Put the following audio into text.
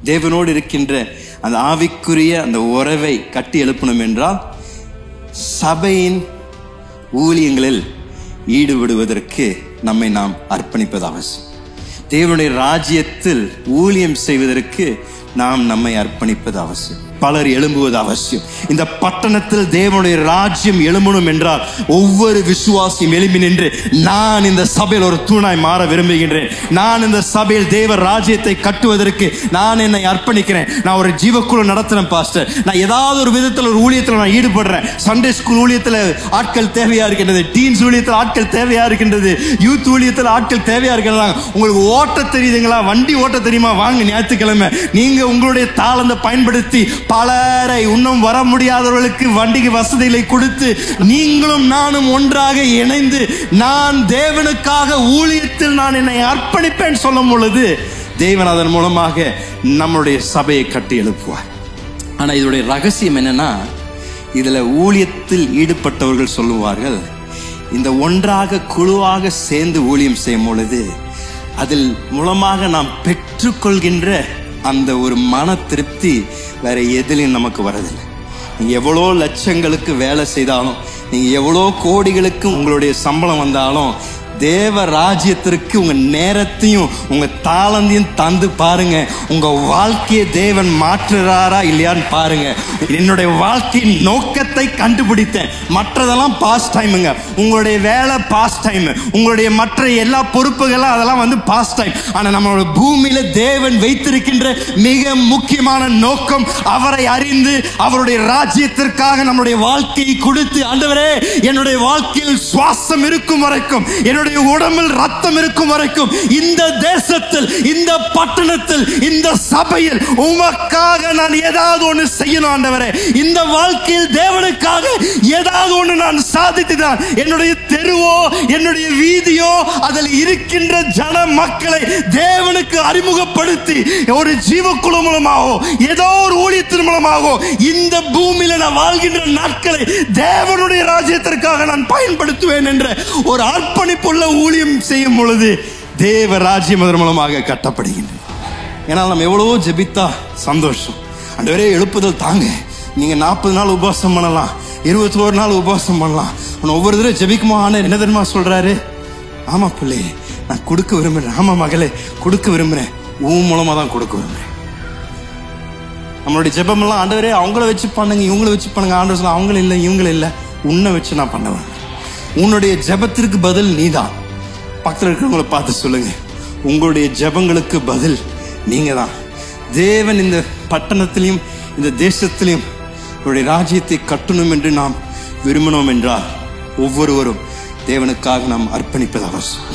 தேவனோடு இருக்கின்ற அந்த ஆவிக்குரிய அந்த உறவை கட்டி எழுப்பணும் என்றால் சபையின் ஊழியங்களில் ஈடுபடுவதற்கு நம்மை நாம் அர்ப்பணிப்பது அவசியம். தேவனுடைய ராஜ்யத்தில் ஊழியம் செய்வதற்கு நாம் நம்மை அர்ப்பணிப்பது அவசியம். பலர் எழும்புவது அவசியம். இந்த பட்டணத்தில் தேவனுடைய ராஜ்யம் எழும்பணும் என்றால் ஒவ்வொரு விசுவாசியும் எழும்பி நின்று, நான் இந்த சபையில் ஒரு தூணாய் மாற விரும்புகின்றேன், நான் இந்த சபையில் தேவ ராஜ்யத்தை கட்டுவதற்கு நான் என்னை அர்ப்பணிக்கிறேன். நான் ஒரு ஜீவக்குழு நடத்துறேன் பாஸ்டர், நான் ஏதாவது ஒரு விதத்தில் ஒரு ஊழியத்தில் நான் ஈடுபடுறேன். சண்டே ஸ்கூல் ஊழியத்தில் ஆட்கள் தேவையா இருக்கின்றது, டீன்ஸ் ஊழியத்தில் ஆட்கள் தேவையா இருக்கின்றது, யூத் ஊழியத்தில் ஆட்கள் தேவையா இருக்கின்றாங்க. உங்களுக்கு ஓட்ட தெரியுதுங்களா? வண்டி ஓட்ட தெரியுமா? வாங்க ஞாயிற்றுக்கிழமை நீங்க உங்களுடைய தாளந்தை பயன்படுத்தி பலரை இன்னும் வர முடியாதவர்களுக்கு வண்டிக்கு வசதிகளை கொடுத்து நீங்களும் நானும் ஒன்றாக இணைந்து நான் தேவனுக்காக ஊழியத்தில் நான் என்னை அர்ப்பணிப்பேன் சொல்லும் பொழுது தேவன் அதன் மூலமாக நம்முடைய சபையை கட்டி எழுப்புவார். ஆனா இதோடைய ரகசியம் என்னன்னா, இதுல ஊழியத்தில் ஈடுபட்டவர்கள் சொல்லுவார்கள், இந்த ஒன்றாக குழுவாக சேர்ந்து ஊழியம் செய்யும் பொழுது அதில் மூலமாக நாம் பெற்றுக்கொள்கின்ற அந்த ஒரு மன திருப்தி வேற எதிலையும் நமக்கு வரதில்லை. நீங்க எவ்வளோ லட்சங்களுக்கு வேலை செய்தாலும், நீங்க எவ்வளோ கோடிகளுக்கு உங்களுடைய சம்பளம் வந்தாலும், தேவ ராஜ்யத்திற்கு உங்க நேரத்தையும் உங்க தாளந்தையும் தந்து பாருங்க. உங்க வாழ்க்கையை தேவன் மாற்றுறாரா இல்லையான்னு பாருங்க. என்னுடைய வாழ்க்கையின் நோக்கத்தை கண்டுபிடித்தேன். மற்றதெல்லாம் பாஸ்ட் டைமுங்க. உங்களுடைய வேலை பாஸ்ட் டைம், உங்களுடைய மற்ற எல்லா பொறுப்புகளும் அதெல்லாம் பாஸ்ட் டைம். ஆனா நம்மளோட பூமியில தேவன் வைத்திருக்கின்ற மிக முக்கியமான நோக்கம், அவரை அறிந்து அவருடைய ராஜ்யத்திற்காக நம்முடைய வாழ்க்கையை கொடுத்து, ஆண்டவரே என்னுடைய வாழ்க்கையில் சுவாசம் இருக்கும் வரைக்கும், என்னுடைய உடம்பில் ரத்தம் இருக்கும் வரைக்கும், இந்த தேசத்தில், இந்த பட்டணத்தில், இந்த சபையில் உமக்காக நான் ஏதாவது ஒன்று செய்யணும் ஆண்டவரே. இந்த வாழ்க்கையில் தேவனுக்காக ஏதாவது ஒன்று நான் சாதித்துதான் என்னுடைய தெருவோ என்னுடைய வீதியோ அதில் இருக்கின்ற ஜன மக்களை தேவனுக்கு அறிமுகப்படுத்தி ஒரு ஜீவக்குழு மூலமாகவோ ஏதோ ஒரு ஊழியத்தின் மூலமாகவோ இந்த பூமியில நான் வாழ்கின்ற நாட்களை தேவனுடைய ராஜ்யத்திற்காக நான் பயன்படுத்துவேன் என்ற ஒரு அர்ப்பணிப்புள்ள ஊழியம் செய்யும் பொழுது தேவ ராஜ்யம் அதன் மூலமாக கட்டப்படுகின்றது. ஏன்னா நம்ம எவ்வளவோ ஜெபித்தா சந்தோஷம். ஆண்டவரே எழுப்புதல் தாங்க, நீங்க 40 நாள் உபவாசம் பண்ணலாம், 21 நாள் உபவாசம் பண்ணலாம். ஒவ்வொரு தடவை ஜெபிக்குமா என்ன தெரியுமா சொல்றாரு? ஆமா பிள்ளை, நான் கொடுக்க விரும்புறேன். ஆமா மகளே, கொடுக்க விரும்புறேன். உன் மூலமா தான் கொடுக்க விரும்புறேன். நம்மளுடைய ஜெபம் எல்லாம் ஆண்டவரே அவங்கள வச்சு பண்ணுங்க, இவங்களை வச்சு பண்ணுங்க. ஆண்டவர் சொல்ல, அவங்களும் இல்லை இவங்களும் இல்லை, உன்னை வச்சு நான் பண்ணுவேன். உன்னுடைய ஜெபத்திற்கு பதில் நீதான். பக்கத்தில் இருக்கிறவங்களை பார்த்து சொல்லுங்க, உங்களுடைய ஜெபங்களுக்கு பதில் நீங்க தான். தேவன் இந்த பட்டணத்திலையும் இந்த தேசத்திலையும் அவருடைய ராஜ்யத்தை கட்டணும் என்று நாம் விரும்பினோம் என்றால் ஒவ்வொருவரும் தேவனுக்காக நாம் அர்ப்பணிப்பது அவசியம்.